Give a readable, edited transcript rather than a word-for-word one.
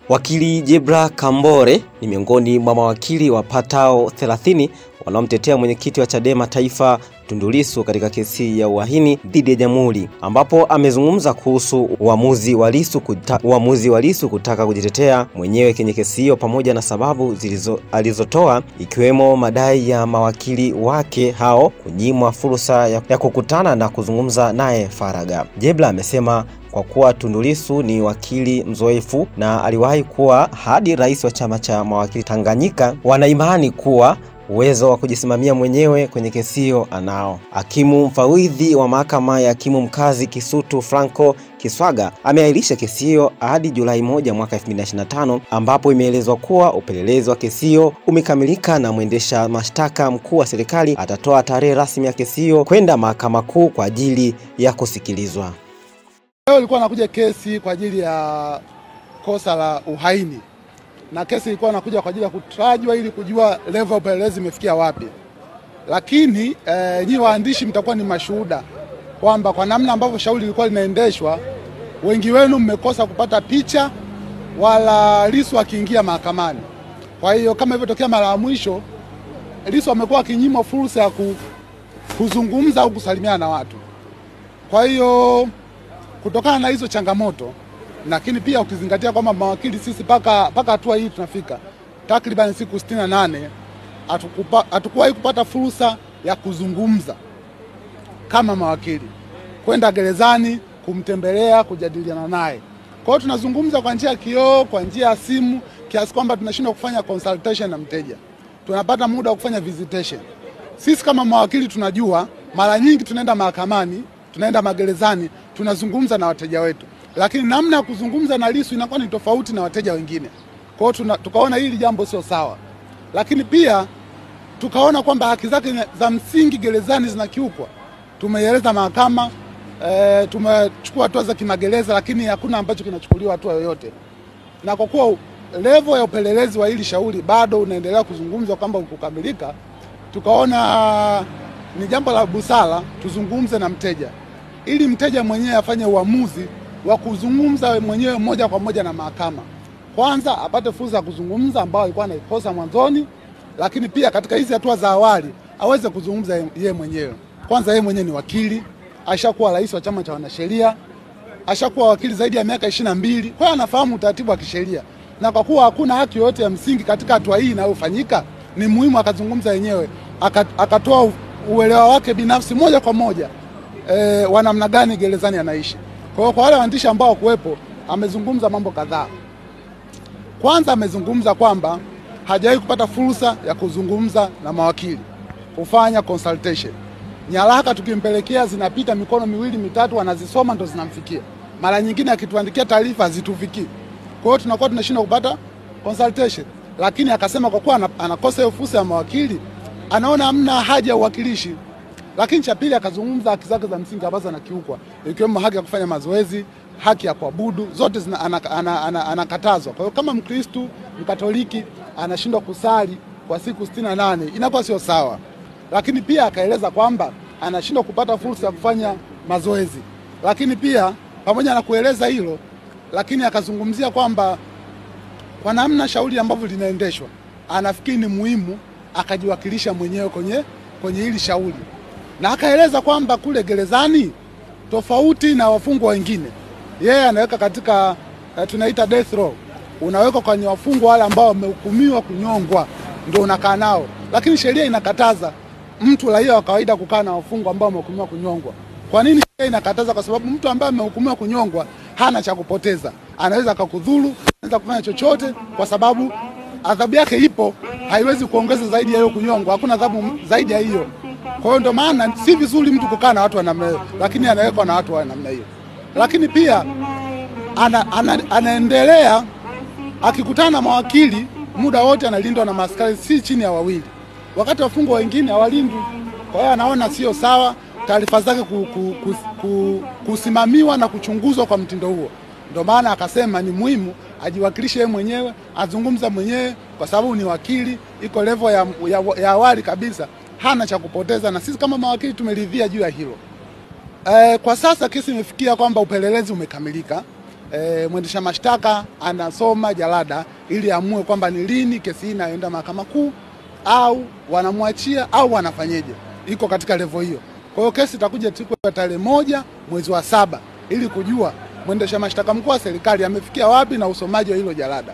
Wakili Jebra Kambore ni miongoni mwa mawakili wapatao 30 wanaomtetea mwenyekiti wa Chadema Taifa Tundu Lissu katika kesi ya uhaini dhidi ya Jamhuri, ambapo amezungumza kuhusu uamuzi wa Lissu kutaka kujitetea mwenyewe kwenye kesi hiyo pamoja na sababu alizotoa, ikiwemo madai ya mawakili wake hao kunyimwa fursa ya kukutana na kuzungumza naye faragha. Jebra amesema kwa kuwa Tundu Lissu ni wakili mzoefu na aliwahi kuwa hadi rais wa chama cha mawakili Tanganyika, wanaimani kuwa uwezo wa kujisimamia mwenyewe kwenye kesi hiyo anao. Hakimu mfawidhi wa mahakama ya hakimu mkazi Kisutu Franco Kiswaga ameahirisha kesi hiyo hadi Julai 1 mwaka 2025, ambapo imeelezwa kuwa upelelezi wa kesi hiyo umekamilika na mwendesha mashtaka mkuu wa serikali atatoa tarehe rasmi ya kesi hiyo kwenda mahakama kuu kwa ajili ya kusikilizwa. Leo ilikuwa nakuja kesi kwa ajili ya kosa la uhaini. Na kesi ilikuwa nakuja kwa ajili ya kutajwa ili kujua level upelelezi imefikia wapi. Lakini nyinyi waandishi mtakuwa ni mashuhuda kwamba kwa namna ambavyo shauri lilikuwa linaendeshwa, wengi wenu mmekosa kupata picha wala Lissu akiingia mahakamani. Kwa hiyo kama ilivyotokea mara ya mwisho, Lissu amekuwa akinyimwa fursa ya kuzungumza au kusalimiana na watu. Kwa hiyo kutokana na hizo changamoto, lakini pia ukizingatia kwamba mawakili sisi paka hatua hii tunafika takriban siku 68 hatukuwahi kupata fursa ya kuzungumza kama mawakili, kwenda gerezani kumtembelea, kujadiliana naye. Kwa hiyo tunazungumza kwa njia ya kioo, kwa njia ya simu, kiasi kwamba tunashindwa kufanya consultation na mteja. Tunapata muda wa kufanya visitation. Sisi kama mawakili tunajua mara nyingi tunaenda mahakamani, tunaenda magerezani, tunazungumza na wateja wetu. Lakini namna ya kuzungumza na Lissu inakuwa ni tofauti na wateja wengine. Kwa hiyo tukaona hili jambo sio sawa. Lakini pia tukaona kwamba haki zake za msingi gerezani zinakiukwa. Tumeeleza mahakama, tumechukua hatua za kimagereza, lakini hakuna ambacho kinachukuliwa hatua yoyote. Na kwa kuwa level ya upelelezi wa hili shauri bado unaendelea kuzungumzwa kwamba ukukamilika, tukaona ni jambo la busara tuzungumze na mteja, ili mteja mwenyewe afanye uamuzi wa kuzungumza mwenyewe moja kwa moja na mahakama. Kwanza apate fursa ya kuzungumza ambao alikuwa anaikosa mwanzoni, lakini pia katika hizi hatua za awali aweze kuzungumza yeye mwenyewe. Kwanza yeye mwenyewe ni wakili, ashakuwa rais wa chama cha wanasheria, ashakuwa wakili zaidi ya miaka 22, kwa hiyo anafahamu utaratibu wa kisheria. Na kwa kuwa hakuna haki yote ya msingi katika hatua hii inayofanyika, ni muhimu akazungumza yenyewe, akatoa uelewa wake binafsi moja kwa moja wa namna gani gerezani anaishi. Kwa hiyo kwa wale waandishi ambao kuwepo, amezungumza mambo kadhaa. Kwanza amezungumza kwamba hajawahi kupata fursa ya kuzungumza na mawakili, kufanya consultation. Nyaraka tukimpelekea zinapita mikono miwili mitatu, anazisoma ndo zinamfikia. Mara nyingine akituandikia taarifa hazitufikii. Kwa hiyo tunakuwa tunashindwa kupata consultation. Lakini akasema kwa kuwa anakosa hiyo fursa ya mawakili, anaona hamna haja ya uwakilishi. Lakini cha pili akazungumza haki zake za msingi ambazo anakiukwa, ikiwemo haki ya kufanya mazoezi, haki ya kuabudu, zote anakatazwa. Kwa hiyo kama Mkristo, Mkatoliki anashindwa kusali kwa siku 68, inakuwa sio sawa. Lakini pia akaeleza kwamba anashindwa kupata fursa ya kufanya mazoezi. Lakini pia pamoja na kueleza hilo, lakini akazungumzia kwamba kwa namna shauri ambavyo linaendeshwa, anafikiri ni muhimu akajiwakilisha mwenyewe kwenye hili shauri. Na akaeleza kwamba kule gerezani tofauti na wafungwa wengine, yeye anaweka katika tunaita death row. Unaweka kwenye wafungwa wale ambao wamehukumiwa kunyongwa, ndio unakaa nao. Lakini sheria inakataza mtu raia wa kawaida kukaa na wafungwa ambao wamehukumiwa kunyongwa. Kwa nini sheria inakataza? Kwa sababu mtu ambaye amehukumiwa kunyongwa hana cha kupoteza. Anaweza akakudhuru, anaweza kufanya chochote, kwa sababu adhabu yake ipo, haiwezi kuongeza zaidi ya hiyo kunyongwa. Hakuna adhabu zaidi ya hiyo. Kwa hiyo ndio maana si vizuri mtu kukaa na watu wa namna hiyo, lakini anawekwa na watu wa namna hiyo. Lakini pia anaendelea akikutana na mawakili muda wote analindwa na maaskari si chini ya 2. Wakati wafungwa wengine hawalindwi. Kwa hiyo anaona sio sawa taarifa zake kusimamiwa na kuchunguzwa kwa mtindo huo. Ndio maana akasema ni muhimu ajiwakilishe yeye mwenyewe, azungumza mwenyewe, kwa sababu ni wakili, iko level ya awali kabisa, hana cha kupoteza, na sisi kama mawakili tumeridhia juu ya hilo. Kwa sasa kesi imefikia kwamba upelelezi umekamilika. mwendesha mashtaka anasoma jalada ili amue kwamba ni lini kesi hii inaenda Mahakama Kuu au wanamwachia au wanafanyeje. Iko katika level hiyo. Kwa hiyo kesi itakuja siku ya tarehe 1 mwezi wa 7 ili kujua mwendesha mashtaka mkuu wa serikali amefikia wapi na usomaji wa hilo jalada.